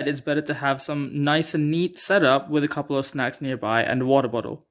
It's better to have some nice and neat setup with a couple of snacks nearby and a water bottle.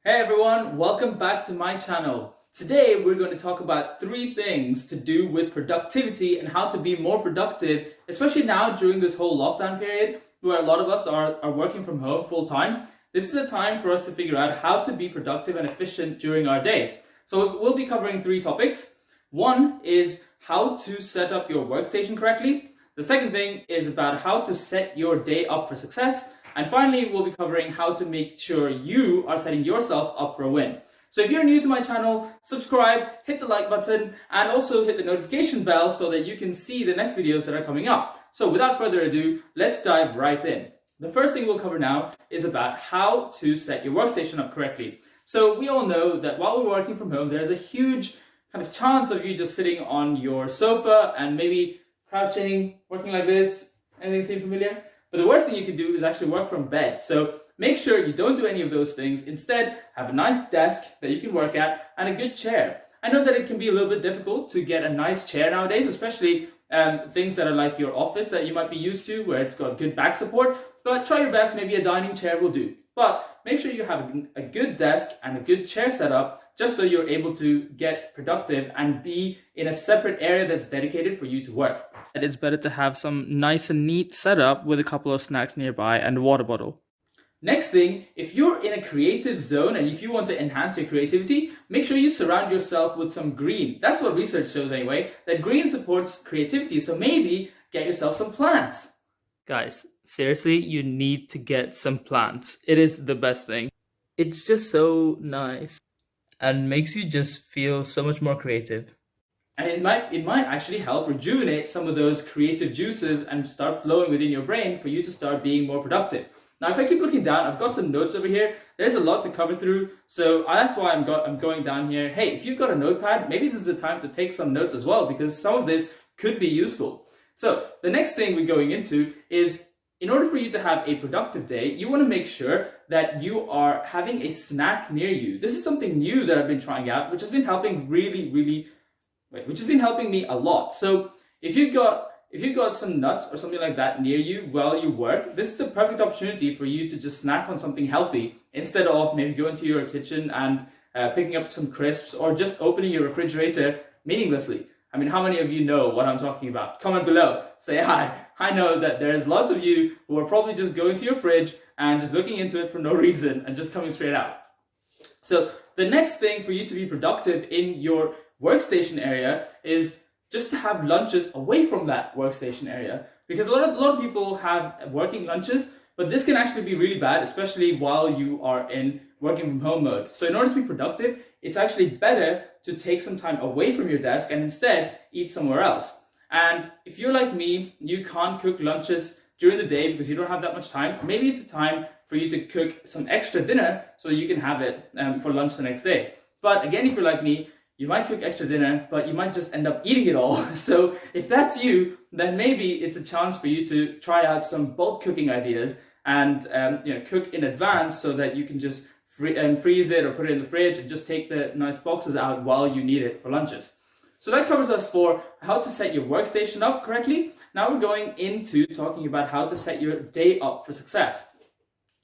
Hey everyone, welcome back to my channel. Today we're going to talk about 3 things to do with productivity and how to be more productive, especially now during this whole lockdown period where a lot of us are working from home full time. This is a time for us to figure out how to be productive and efficient during our day. So we'll be covering 3 topics. One is how to set up your workstation correctly. The second thing is about how to set your day up for success. And finally, we'll be covering how to make sure you are setting yourself up for a win. So if you're new to my channel, subscribe, hit the like button, and also hit the notification bell so that you can see the next videos that are coming up. So without further ado, let's dive right in. The first thing we'll cover now is about how to set your workstation up correctly. So we all know that while we're working from home, there's a huge kind of chance of you just sitting on your sofa and maybe crouching, working like this. Anything seem familiar? But the worst thing you can do is actually work from bed. So make sure you don't do any of those things. Instead, have a nice desk that you can work at and a good chair. I know that it can be a little bit difficult to get a nice chair nowadays, especially things that are like your office that you might be used to, where it's got good back support. But try your best, maybe a dining chair will do. But make sure you have a good desk and a good chair set up just so you're able to get productive and be in a separate area that's dedicated for you to work. It's better to have some nice and neat setup with a couple of snacks nearby and a water bottle. Next thing, if you're in a creative zone and if you want to enhance your creativity, make sure you surround yourself with some green. That's what research shows anyway, that green supports creativity. So maybe get yourself some plants. Guys, seriously, you need to get some plants. It is the best thing. It's just so nice and makes you just feel so much more creative. And it might actually help rejuvenate some of those creative juices and start flowing within your brain for you to start being more productive. Now, if I keep looking down, I've got some notes over here. There's a lot to cover through, so that's why I'm going down here. Hey, if you've got a notepad, maybe this is the time to take some notes as well, because some of this could be useful. So the next thing we're going into is, in order for you to have a productive day, you want to make sure that you are having a snack near you. This is something new that I've been trying out, which has been helping which has been helping me a lot. So if you've got some nuts or something like that near you while you work, this is the perfect opportunity for you to just snack on something healthy instead of maybe going to your kitchen and picking up some crisps or just opening your refrigerator meaninglessly. I mean, how many of you know what I'm talking about? Comment below, say hi. I know that there's lots of you who are probably just going to your fridge and just looking into it for no reason and just coming straight out. So the next thing for you to be productive in your workstation area is just to have lunches away from that workstation area, because a lot of people have working lunches, but this can actually be really bad, especially while you are in working from home mode. So in order to be productive, it's actually better to take some time away from your desk and instead eat somewhere else. And if you're like me, you can't cook lunches during the day because you don't have that much time. Maybe it's a time for you to cook some extra dinner so you can have it for lunch the next day. But again, if you're like me, you might cook extra dinner, but you might just end up eating it all. So if that's you, then maybe it's a chance for you to try out some bulk cooking ideas and cook in advance so that you can just freeze it or put it in the fridge and just take the nice boxes out while you need it for lunches. So that covers us for how to set your workstation up correctly. Now we're going into talking about how to set your day up for success.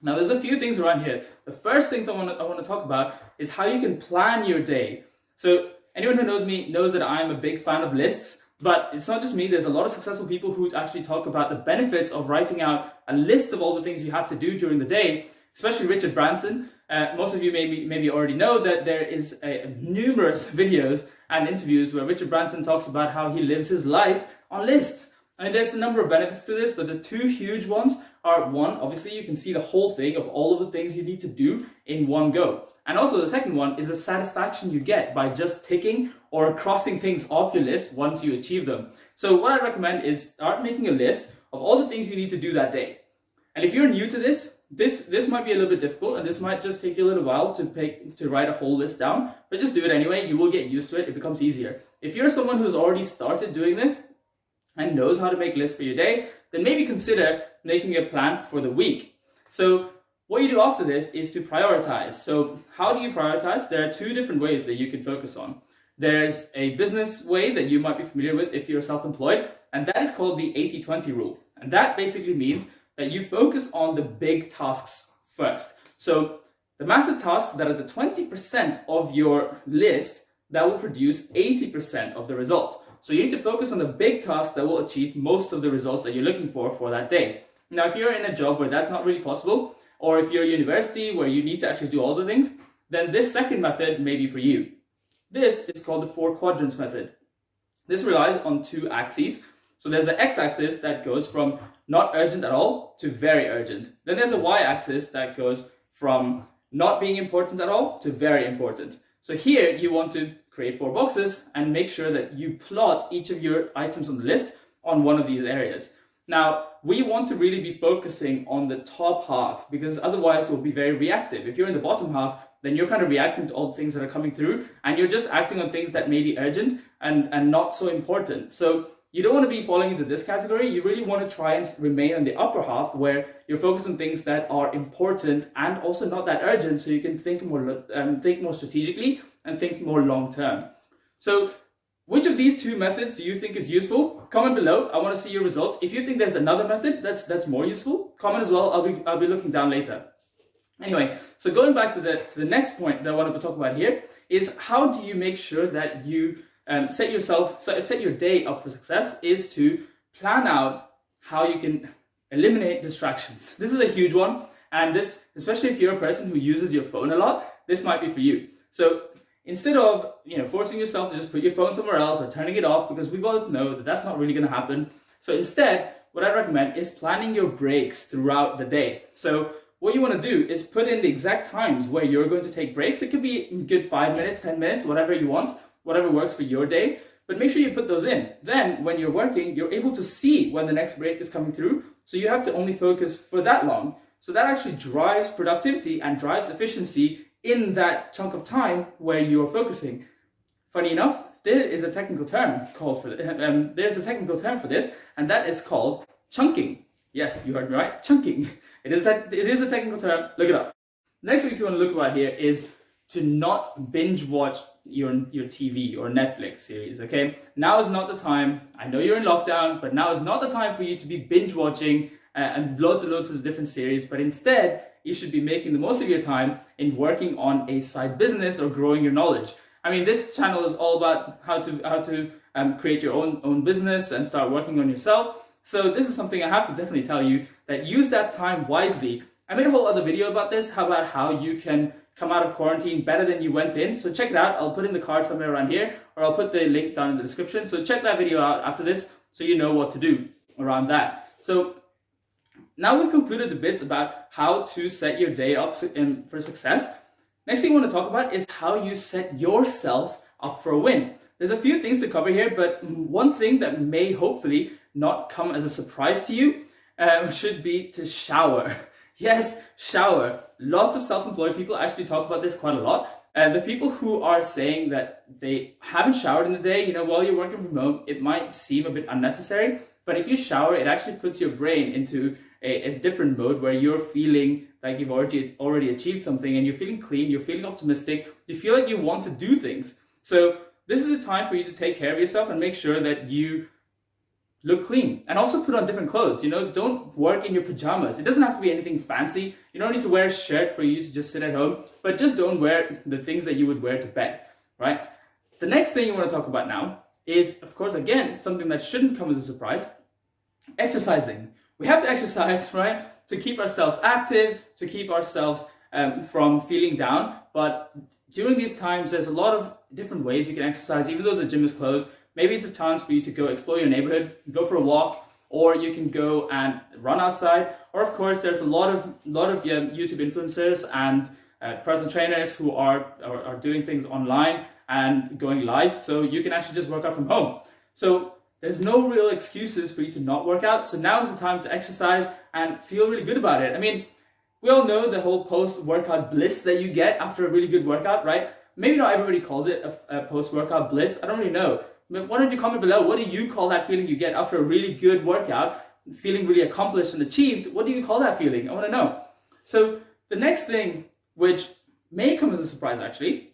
Now there's a few things around here. The first thing I want to talk about is how you can plan your day. So anyone who knows me knows that I'm a big fan of lists, but it's not just me. There's a lot of successful people who actually talk about the benefits of writing out a list of all the things you have to do during the day, especially Richard Branson. Most of you maybe already know that there is numerous videos and interviews where Richard Branson talks about how he lives his life on lists. I mean, there's a number of benefits to this, but the 2 huge ones are, one, obviously you can see the whole thing of all of the things you need to do in one go. And also the second one is the satisfaction you get by just ticking or crossing things off your list once you achieve them. So what I recommend is start making a list of all the things you need to do that day. And if you're new to this might be a little bit difficult, and this might just take you a little while to write a whole list down, but just do it anyway. You will get used to it. It becomes easier. If you're someone who's already started doing this and knows how to make lists for your day, then maybe consider making a plan for the week. So what you do after this is to prioritize. So how do you prioritize? There are 2 different ways that you can focus on. There's a business way that you might be familiar with if you're self-employed, and that is called the 80-20 rule. And that basically means that you focus on the big tasks first. So the massive tasks that are the 20% of your list that will produce 80% of the results. So you need to focus on the big tasks that will achieve most of the results that you're looking for that day. Now, if you're in a job where that's not really possible, or if you're at university where you need to actually do all the things, then this second method may be for you. This is called the 4 quadrants method. This relies on 2 axes. So there's an x-axis that goes from not urgent at all to very urgent. Then there's a y-axis that goes from not being important at all to very important. So here you want to create 4 boxes and make sure that you plot each of your items on the list on one of these areas. Now, we want to really be focusing on the top half because otherwise we'll be very reactive. If you're in the bottom half, then you're kind of reacting to all the things that are coming through and you're just acting on things that may be urgent and not so important. So you don't want to be falling into this category. You really want to try and remain in the upper half where you're focused on things that are important and also not that urgent, so you can think more strategically and think more long term. So which of these 2 methods do you think is useful? Comment below. I want to see your results. If you think there's another method that's more useful, comment as well. I'll be looking down later. Anyway, so going back to the next point that I want to talk about here is how do you make sure that you set your day up for success is to plan out how you can eliminate distractions. This is a huge one, and this, especially if you're a person who uses your phone a lot, this might be for you. So instead of forcing yourself to just put your phone somewhere else or turning it off, because we both know that that's not really going to happen. So instead, what I recommend is planning your breaks throughout the day. So what you want to do is put in the exact times where you're going to take breaks. It could be a good 5 minutes, 10 minutes, whatever you want, whatever works for your day, but make sure you put those in. Then when you're working, you're able to see when the next break is coming through. So you have to only focus for that long. So that actually drives productivity and drives efficiency in that chunk of time where you're focusing. Funny enough, there is a technical term there's a technical term for this, and that is called chunking. Yes, you heard me right, chunking. It is a technical term, look it up. Next thing you want to look about here is to not binge watch your TV or Netflix series, okay? Now is not the time. I know you're in lockdown, but now is not the time for you to be binge watching and loads of different series, but instead, you should be making the most of your time in working on a side business or growing your knowledge. I mean, this channel is all about how to create your own business and start working on yourself. So this is something I have to definitely tell you, that use that time wisely. I made a whole other video about this, about how you can come out of quarantine better than you went in. So check it out. I'll put in the card somewhere around here, or I'll put the link down in the description. So check that video out after this so you know what to do around that. So now we've concluded the bits about how to set your day up for success. Next thing I want to talk about is how you set yourself up for a win. There's a few things to cover here, but one thing that may hopefully not come as a surprise to you should be to shower. Yes, shower. Lots of self-employed people actually talk about this quite a lot. The people who are saying that they haven't showered in the day, while you're working from home, it might seem a bit unnecessary, but if you shower, it actually puts your brain into a different mode where you're feeling like you've already achieved something, and you're feeling clean, you're feeling optimistic, you feel like you want to do things. So this is a time for you to take care of yourself and make sure that you look clean, and also put on different clothes. Don't work in your pajamas. It doesn't have to be anything fancy. You don't need to wear a shirt for you to just sit at home, but just don't wear the things that you would wear to bed, right? The next thing you want to talk about now is, of course, again, something that shouldn't come as a surprise: exercising. We have to exercise, right? To keep ourselves active, to keep ourselves from feeling down. But during these times, there's a lot of different ways you can exercise, even though the gym is closed. Maybe it's a chance for you to go explore your neighborhood, go for a walk, or you can go and run outside. Or of course, there's a lot of YouTube influencers and personal trainers who are doing things online and going live, so you can actually just work out from home. So there's no real excuses for you to not work out. So now is the time to exercise and feel really good about it. I mean, we all know the whole post-workout bliss that you get after a really good workout, right? Maybe not everybody calls it a post-workout bliss. I don't really know. But why don't you comment below? What do you call that feeling you get after a really good workout, feeling really accomplished and achieved? What do you call that feeling? I want to know. So the next thing, which may come as a surprise actually,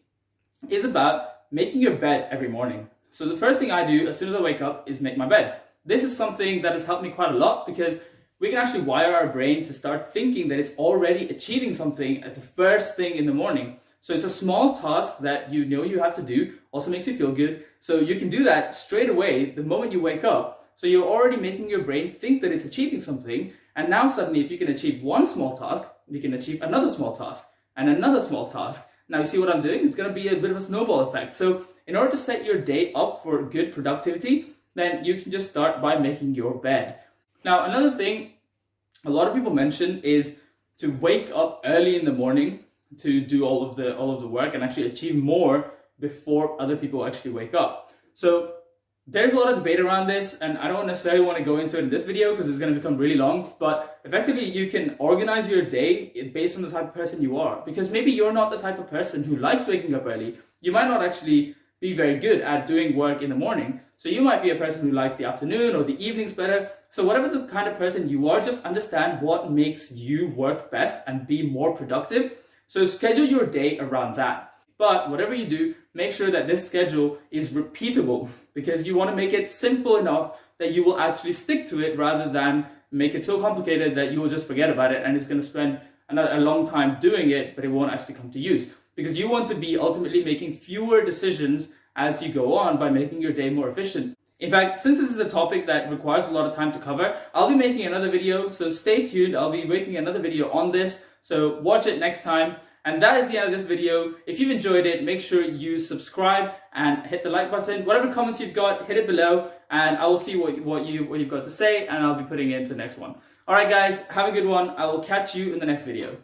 is about making your bed every morning. So the first thing I do as soon as I wake up is make my bed. This is something that has helped me quite a lot because we can actually wire our brain to start thinking that it's already achieving something at the first thing in the morning. So it's a small task that you know you have to do, also makes you feel good. So you can do that straight away the moment you wake up. So you're already making your brain think that it's achieving something. And now suddenly if you can achieve one small task, you can achieve another small task and another small task. Now you see what I'm doing? It's going to be a bit of a snowball effect. So in order to set your day up for good productivity, then you can just start by making your bed. Now, another thing a lot of people mention is to wake up early in the morning to do all of the work and actually achieve more before other people actually wake up. So there's a lot of debate around this, and I don't necessarily want to go into it in this video because it's going to become really long, but effectively you can organize your day based on the type of person you are, because maybe you're not the type of person who likes waking up early. You might not actually be very good at doing work in the morning. So you might be a person who likes the afternoon or the evenings better. So whatever the kind of person you are, just understand what makes you work best and be more productive. So schedule your day around that. But whatever you do, make sure that this schedule is repeatable, because you want to make it simple enough that you will actually stick to it rather than make it so complicated that you will just forget about it and it's going to spend a long time doing it, but it won't actually come to use. Because you want to be ultimately making fewer decisions as you go on by making your day more efficient. In fact, since this is a topic that requires a lot of time to cover, I'll be making another video, so stay tuned. I'll be making another video on this, so watch it next time. And that is the end of this video. If you've enjoyed it, make sure you subscribe and hit the like button. Whatever comments you've got, hit it below, and I will see what you've got to say, and I'll be putting it into the next one. All right, guys, have a good one. I will catch you in the next video.